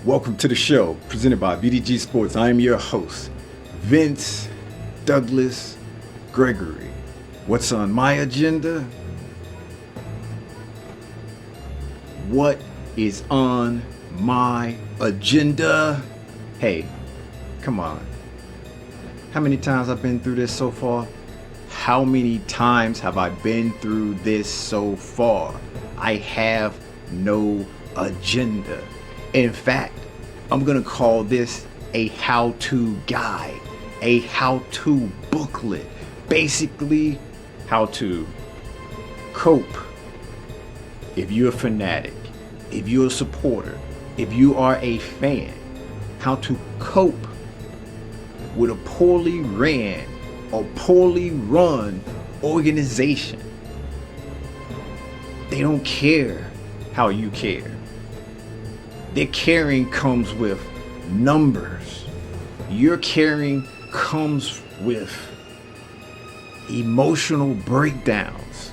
Welcome to the show, presented by VDG Sports. I am your host, Vince Douglas Gregory. What's on my agenda? What is on my agenda? Hey, come on. How many times I've been through this so far? How many times have I been through this so far? I have no agenda. In fact, I'm gonna call this a how-to guide, a how-to booklet. Basically, how to cope if you're a fanatic, if you're a supporter, if you are a fan, how to cope with a poorly ran or poorly run organization. They don't care how you care. Their caring comes with numbers. Your caring comes with emotional breakdowns.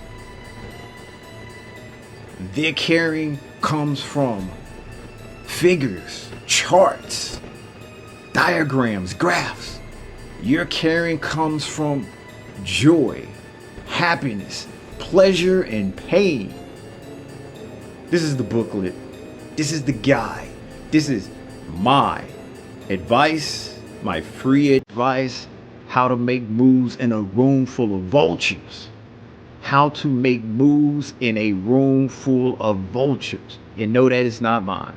Their caring comes from figures, charts, diagrams, graphs. Your caring comes from joy, happiness, pleasure, and pain. This is the booklet. This is the guide. This is my advice, my free advice, how to make moves in a room full of vultures. How to make moves in a room full of vultures. And no, that is not mine.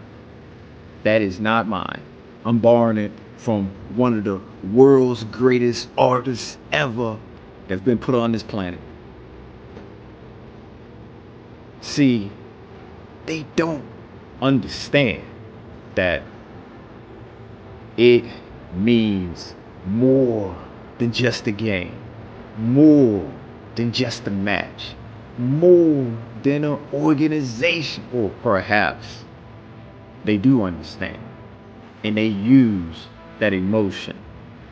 That is not mine. I'm borrowing it from one of the world's greatest artists ever that's been put on this planet. See, they don't understand that it means more than just a game, more than just a match, more than an organization. Or perhaps they do understand, and they use that emotion,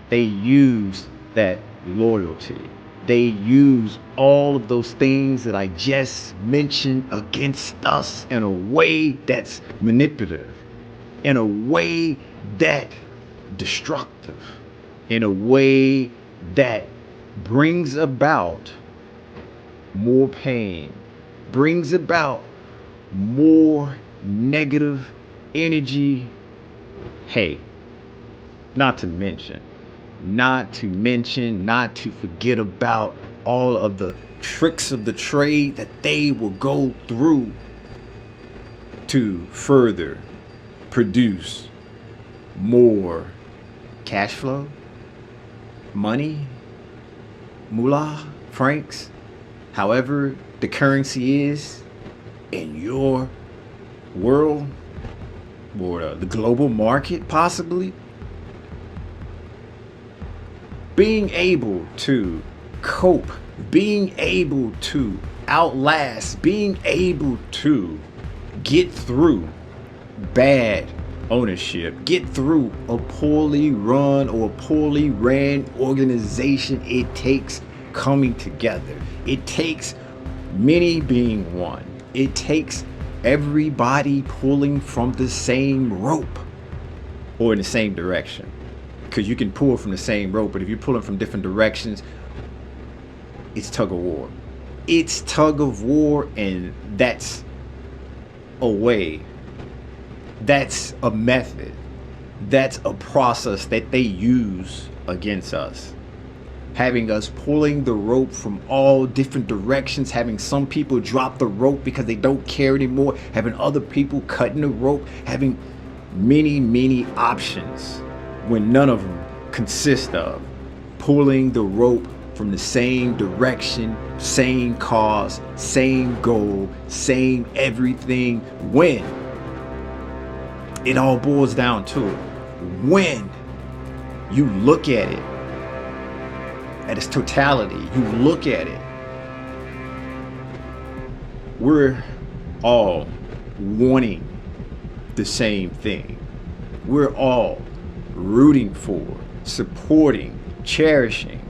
they use that loyalty, they use all of those things that I just mentioned against us in a way that's manipulative, in a way that destructive, in a way that brings about more pain, brings about more negative energy. Hey, not to forget about all of the tricks of the trade that they will go through to further produce more cash flow, money, moolah, francs, however the currency is in your world or the global market possibly. Being able to cope, being able to outlast, being able to get through bad ownership, get through a poorly run or poorly ran organization, it takes coming together. It takes many being one. It takes everybody pulling from the same rope or in the same direction. Because you can pull from the same rope, but if you're pulling from different directions, it's tug of war. It's tug of war, and that's a way, that's a method, that's a process that they use against us. Having us pulling the rope from all different directions, having some people drop the rope because they don't care anymore, having other people cutting the rope, having many options when none of them consist of pulling the rope from the same direction, same cause, same goal, same everything. When it all boils down to it, when you look at it at its totality, you look at it, we're all wanting the same thing. We're all rooting for, supporting, cherishing,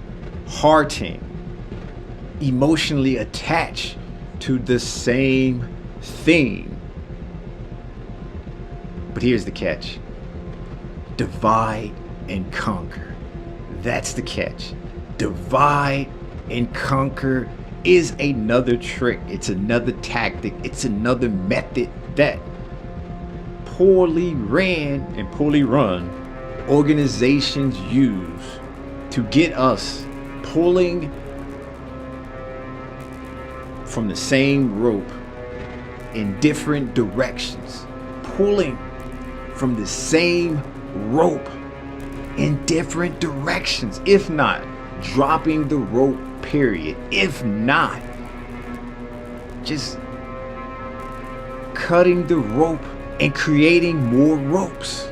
hearting, emotionally attached to the same thing. But here's the catch. Divide and conquer. That's the catch. Divide and conquer is another trick. It's another tactic. It's another method that poorly ran and poorly run organizations use to get us pulling from the same rope in different directions. Pulling from the same rope in different directions. If not, dropping the rope, period. If not, just cutting the rope and creating more ropes.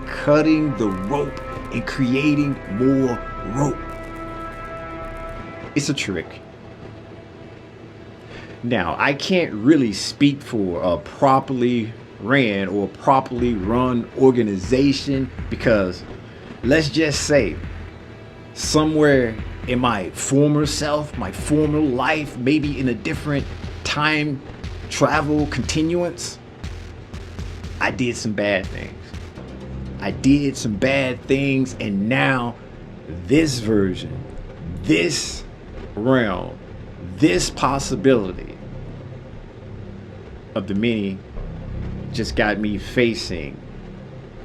Cutting the rope and creating more rope. It's a trick. Now, I can't really speak for a properly ran or properly run organization, because let's just say somewhere in my former self, my former life, maybe in a different time travel continuance, I did some bad things. I did some bad things, and now this version, this realm, this possibility of the many just got me facing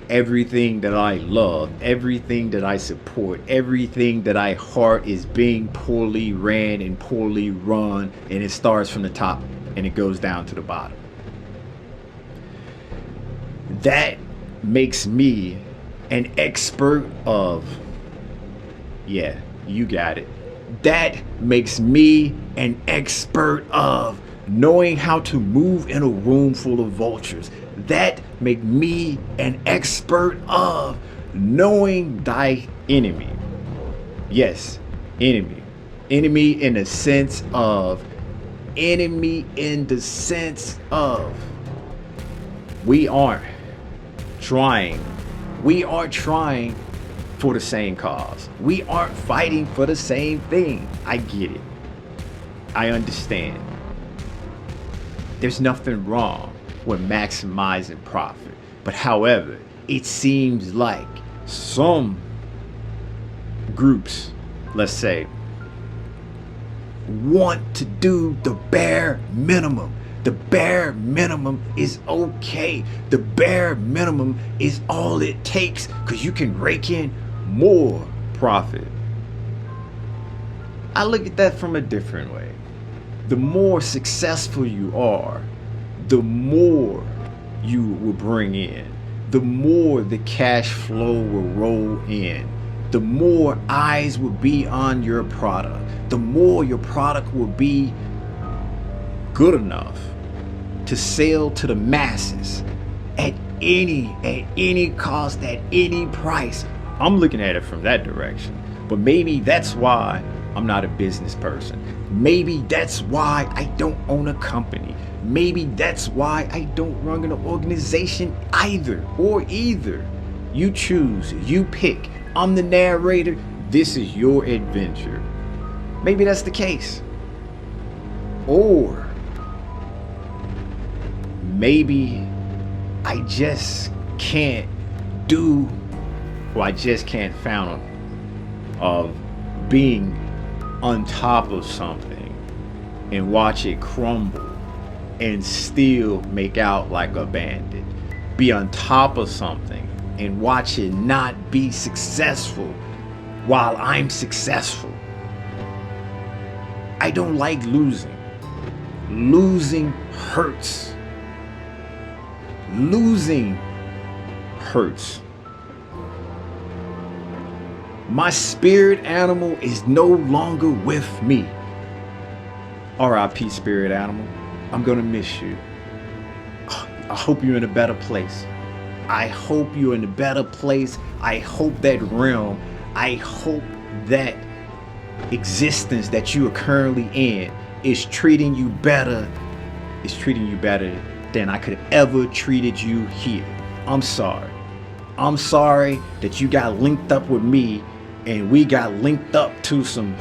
everything that I love, everything that I support, everything that I heart is being poorly ran and poorly run, and it starts from the top and it goes down to the bottom. That makes me an expert of, yeah, you got it. That makes me an expert of knowing how to move in a room full of vultures. That make me an expert of knowing thy enemy. Yes, enemy. Enemy in the sense of we aren't trying for the same cause. We aren't fighting for the same thing. I get it. I understand. There's nothing wrong with maximizing profit. But however, it seems like some groups, let's say, want to do the bare minimum. The bare minimum is okay. The bare minimum is all it takes, because you can rake in more profit. I look at that from a different way. The more successful you are, the more you will bring in, the more the cash flow will roll in, the more eyes will be on your product, the more your product will be good enough to sell to the masses at any cost, at any price. I'm looking at it from that direction. But maybe that's why I'm not a business person. Maybe that's why I don't own a company. Maybe that's why I don't run an organization either. You choose, you pick. I'm the narrator. This is your adventure. Maybe that's the case. Or maybe I just can't do, or I just can't fathom of being on top of something and watch it crumble and still make out like a bandit. Be on top of something and watch it not be successful while I'm successful. I don't like losing. Losing hurts. Losing hurts. My spirit animal is no longer with me. R.I.P. spirit animal. I'm gonna miss you. I hope you're in a better place. I hope you're in a better place. I hope that realm, I hope that existence that you are currently in is treating you better. Is treating you better than I could have ever treated you here. I'm sorry. I'm sorry that you got linked up with me and we got linked up to some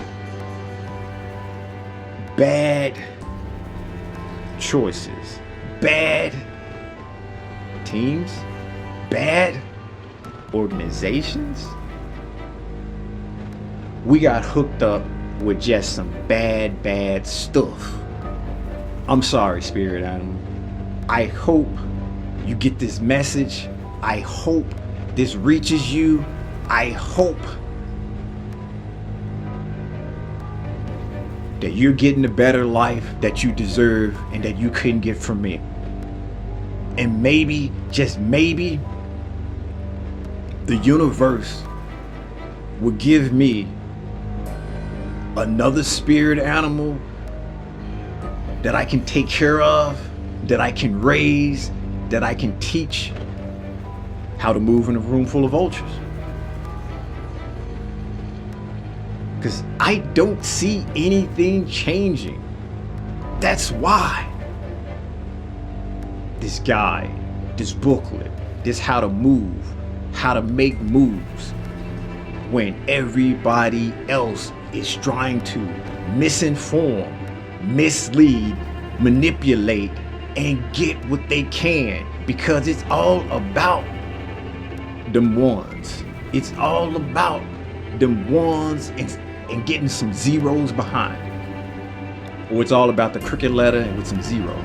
bad choices, bad teams, bad organizations. We got hooked up with just some bad stuff. I'm sorry, spirit animal. I hope you get this message. I hope this reaches you. I hope that you're getting the better life that you deserve and that you couldn't get from me. And maybe, just maybe, the universe will give me another spirit animal that I can take care of, that I can raise, that I can teach how to move in a room full of vultures. Because I don't see anything changing. That's why this guide, this booklet, this how to move, how to make moves, when everybody else is trying to misinform, mislead, manipulate, and get what they can, because it's all about them ones. It's all about them ones and getting some zeros behind. Or it's all about the crooked letter and with some zeros.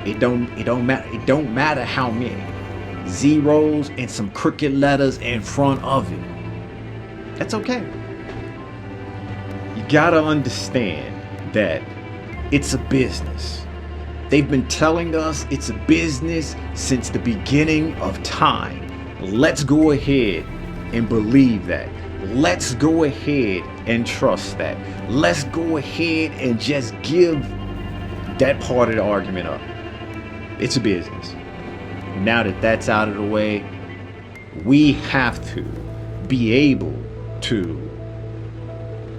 It don't matter how many zeros and some crooked letters in front of it. That's okay. You gotta understand that it's a business. They've been telling us it's a business since the beginning of time. Let's go ahead and believe that. Let's go ahead and trust that. Let's go ahead and just give that part of the argument up. It's a business. Now that that's out of the way, we have to be able to,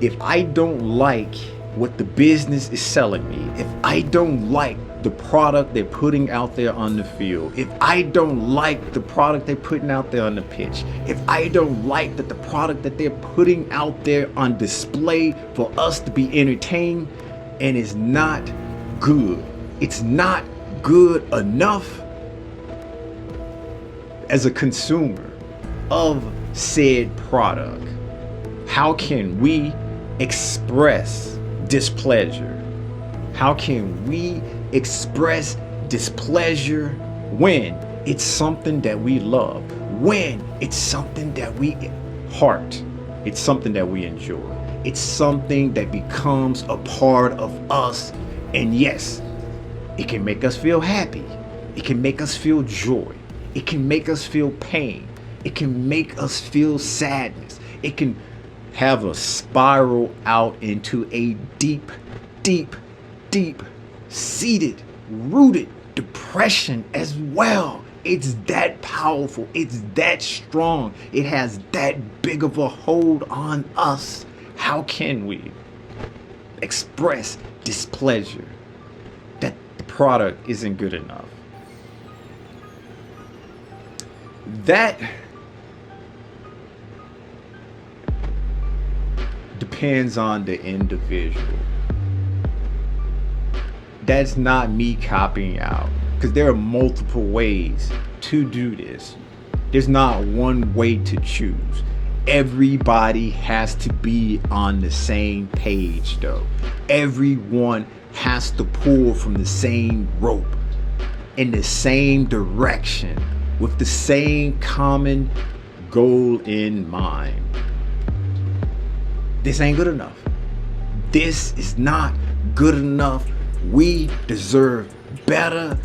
if I don't like what the business is selling me, if I don't like the product they're putting out there on the field, if I don't like the product they're putting out there on the pitch, if I don't like that the product that they're putting out there on display for us to be entertained, and it's not good, it's not good enough as a consumer of said product, how can we express displeasure? How can we express displeasure when it's something that we love, when it's something that we heart, it's something that we enjoy, it's something that becomes a part of us? And yes, it can make us feel happy, it can make us feel joy, it can make us feel pain, it can make us feel sadness, it can have a spiral out into a deep seated, rooted depression as well. It's that powerful, it's that strong, it has that big of a hold on us. How can we express displeasure that the product isn't good enough? That depends on the individual. That's not me copying out, because there are multiple ways to do this. There's not one way to choose. Everybody has to be on the same page though. Everyone has to pull from the same rope in the same direction with the same common goal in mind. This ain't good enough. This is not good enough. We deserve better.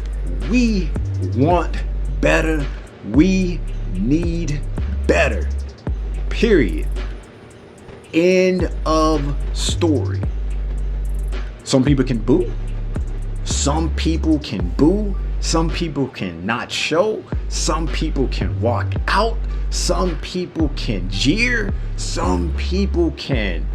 We want better. We need better. Period. End of story. Some people can boo. Some people can boo. Some people can not show. Some people can walk out. Some people can jeer. Some people can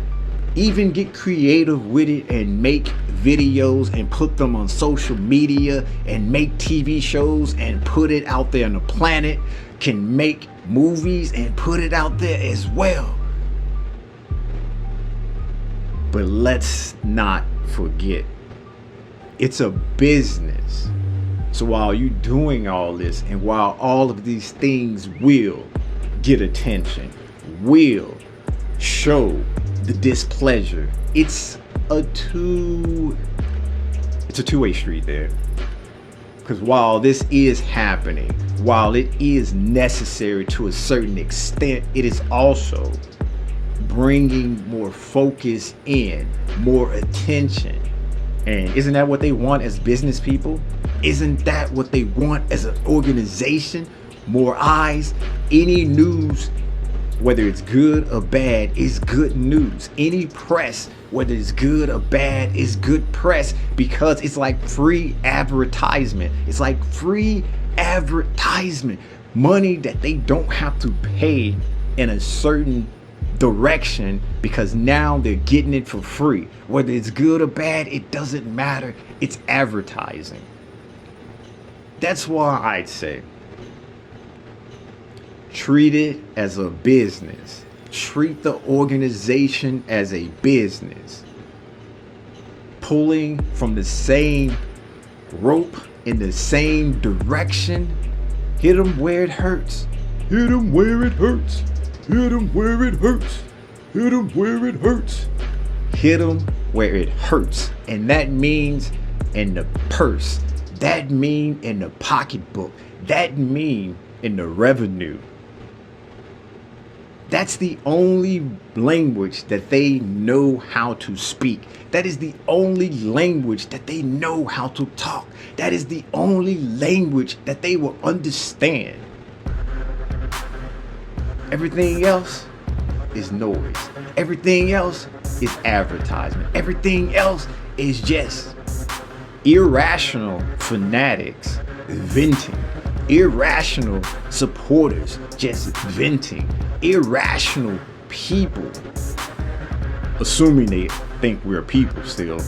even get creative with it and make videos and put them on social media and make TV shows and put it out there on the planet, can make movies and put it out there as well. But let's not forget, it's a business. So while you doing all this, and while all of these things will get attention, will show the displeasure, it's a two-way street there. Because while this is happening, while it is necessary to a certain extent, it is also bringing more focus in, more attention. And isn't that what they want as business people? Isn't that what they want as an organization? More eyes. Any news, whether it's good or bad, is good news. Any press, whether it's good or bad, is good press, because it's like free advertisement. It's like free advertisement. Money that they don't have to pay in a certain direction, because now they're getting it for free. Whether it's good or bad, it doesn't matter. It's advertising. That's why I'd say treat it as a business. Treat the organization as a business. Pulling from the same rope in the same direction. Hit them where it hurts. Hit them where it hurts. Hit them where it hurts. Hit them where it hurts. Hit them where it hurts. And that means in the purse. That mean in the pocketbook. That mean in the revenue. That's the only language that they know how to speak. That is the only language that they know how to talk. That is the only language that they will understand. Everything else is noise. Everything else is advertisement. Everything else is just irrational fanatics venting. Irrational supporters just venting. Irrational people, assuming they think we're people still,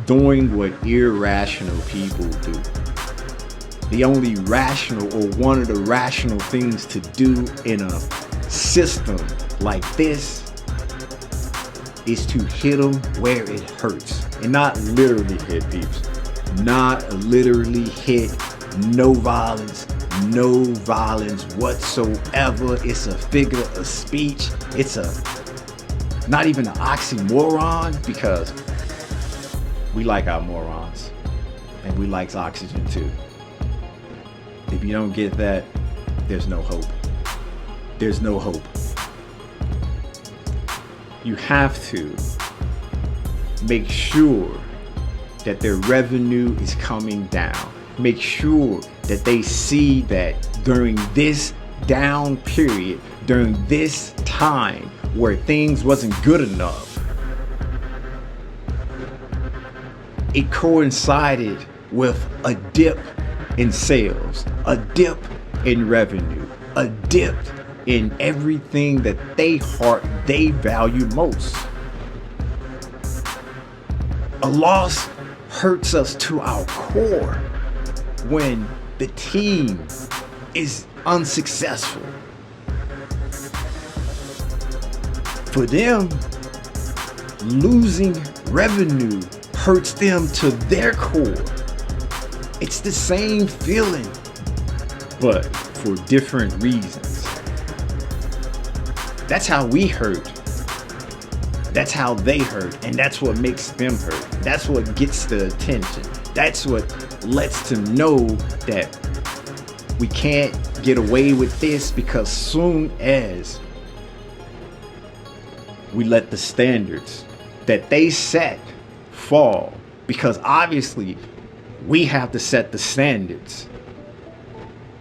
doing what irrational people do. The only rational, or one of the rational things to do in a system like this, is to hit them where it hurts. And not literally hit people. Not literally hit. No violence. No violence whatsoever. It's a figure of speech. It's not even an oxymoron, because we like our morons. And we like oxygen too. If you don't get that, there's no hope. There's no hope. You have to make sure that their revenue is coming down. Make sure that they see that during this down period, during this time where things wasn't good enough, it coincided with a dip in sales, a dip in revenue, a dip in everything that they value most. A loss hurts us to our core when the team is unsuccessful. For them, losing revenue hurts them to their core. It's the same feeling, but for different reasons. That's how we hurt. That's how they hurt, and that's what makes them hurt. That's what gets the attention. That's what lets them know that we can't get away with this, because soon as we let the standards that they set fall, because obviously we have to set the standards,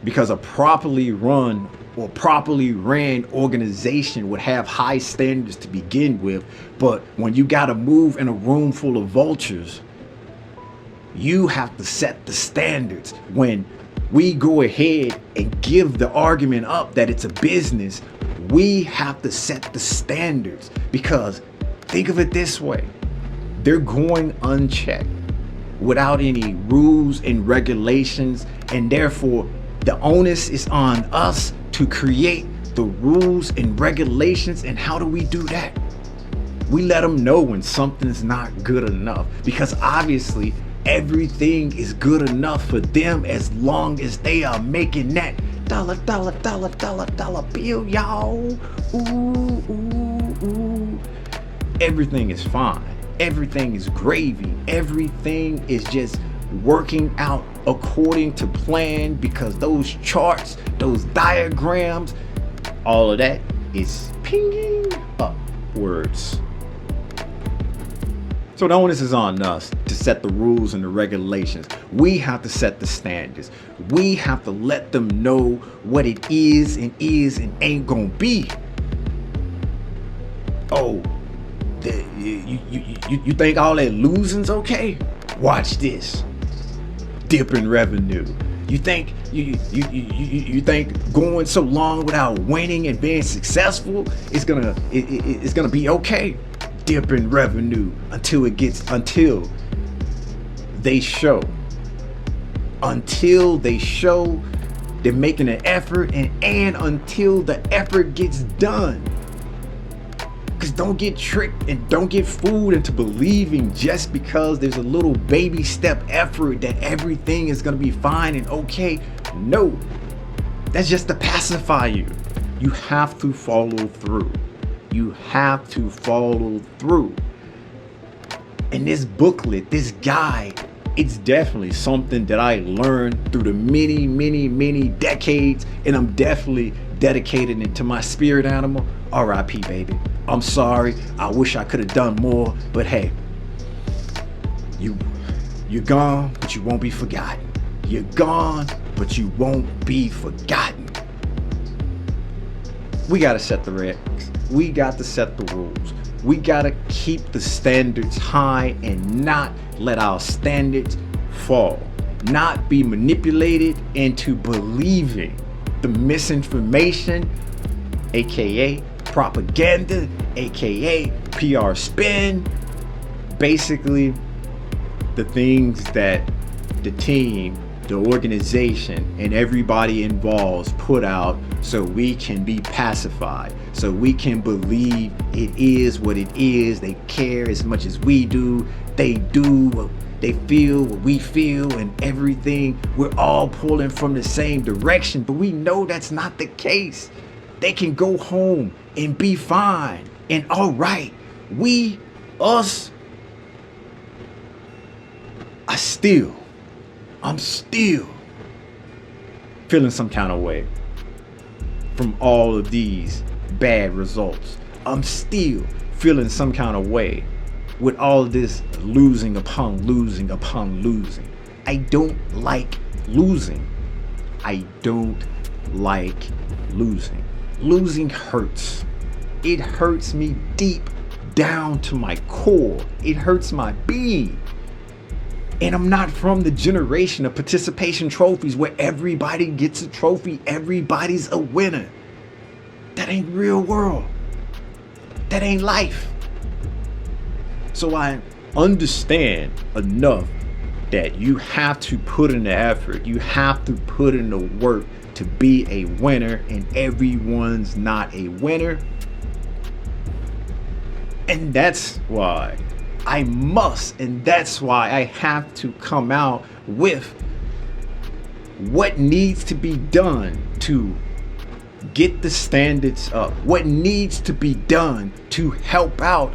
because a properly run or properly ran organization would have high standards to begin with. But when you got to move in a room full of vultures, you have to set the standards. When we go ahead and give the argument up that it's a business, we have to set the standards, because think of it this way. They're going unchecked without any rules and regulations, and therefore the onus is on us to create the rules and regulations. And how do we do that? We let them know when something's not good enough, because obviously Everything is good enough for them as long as they are making that dollar bill, y'all. Ooh, ooh, ooh. Everything is fine. Everything is gravy. Everything is just working out according to plan, because those charts, those diagrams, all of that is pinging upwards. So the onus is on us to set the rules and the regulations. We have to set the standards. We have to let them know what it is and ain't gonna be. Oh, you think all that losing's okay? Watch this. Dip in revenue. You think you think going so long without winning and being successful is gonna be okay? Dip in revenue until they show they're making an effort, and until the effort gets done. Because don't get tricked and don't get fooled into believing just because there's a little baby step effort that everything is going to be fine and okay. No, that's just to pacify you. You have to follow through. You have to follow through. And this booklet, this guide, it's definitely something that I learned through the many decades, and I'm definitely dedicated it to my spirit animal. R.I.P. baby. I'm sorry. I wish I could have done more, but hey, you're gone, but you won't be forgotten. You're gone, but you won't be forgotten. We gotta set the regs. We got to set the rules. We gotta keep the standards high and not let our standards fall. Not be manipulated into believing the misinformation, aka propaganda, aka PR spin, basically the things that the team, the organization, and everybody involved put out so we can be pacified, so we can believe it is what it is. They care as much as we do. They do what they feel, what we feel, and everything. We're all pulling from the same direction, but we know that's not the case. They can go home and be fine and all right. I'm still feeling some kind of way from all of these bad results. I'm still feeling some kind of way with all of this losing upon losing upon losing. I don't like losing. I don't like losing. Losing hurts. It hurts me deep down to my core. It hurts my being. And I'm not from the generation of participation trophies where everybody gets a trophy, everybody's a winner. That ain't real world. That ain't life. So I understand enough that you have to put in the effort. You have to put in the work to be a winner, and everyone's not a winner. And that's why I must, and that's why I have to come out with what needs to be done to get the standards up, what needs to be done to help out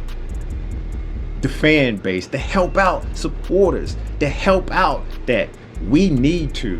the fan base, to help out supporters, to help out that we need to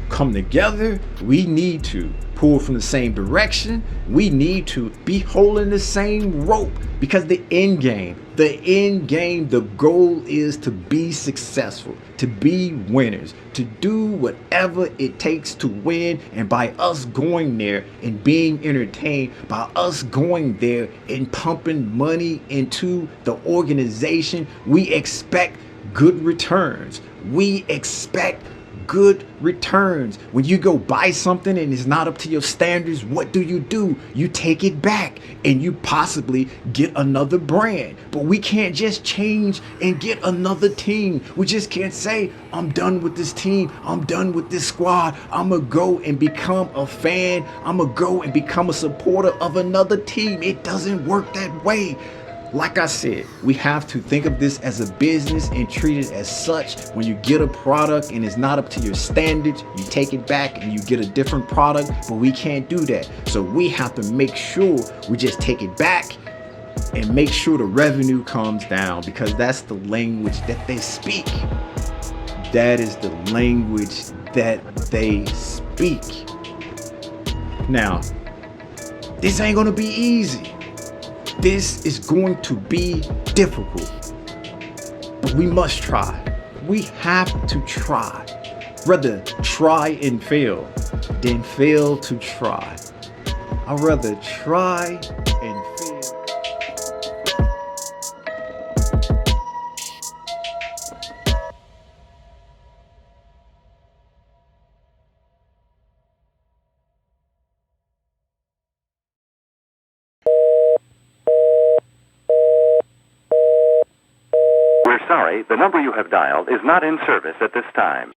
come together, we need to pull from the same direction, we need to be holding the same rope, because the end game, the goal is to be successful, to be winners, to do whatever it takes to win. And by us going there and being entertained, by us going there and pumping money into the organization, we expect good returns. We expect good returns. When you go buy something and it's not up to your standards, what do? You take it back and you possibly get another brand. But we can't just change and get another team. We just can't say, I'm done with this team, I'm done with this squad, I'm gonna go and become a fan, I'm gonna go and become a supporter of another team. It doesn't work that way. Like I said, we have to think of this as a business and treat it as such. When you get a product and it's not up to your standards, you take it back and you get a different product, but we can't do that. So we have to make sure we just take it back and make sure the revenue comes down, because that's the language that they speak. That is the language that they speak. Now, this ain't gonna be easy. This is going to be difficult, but we must try. We have to try. Rather try and fail than fail to try. I'd rather try and fail. We're sorry, the number you have dialed is not in service at this time.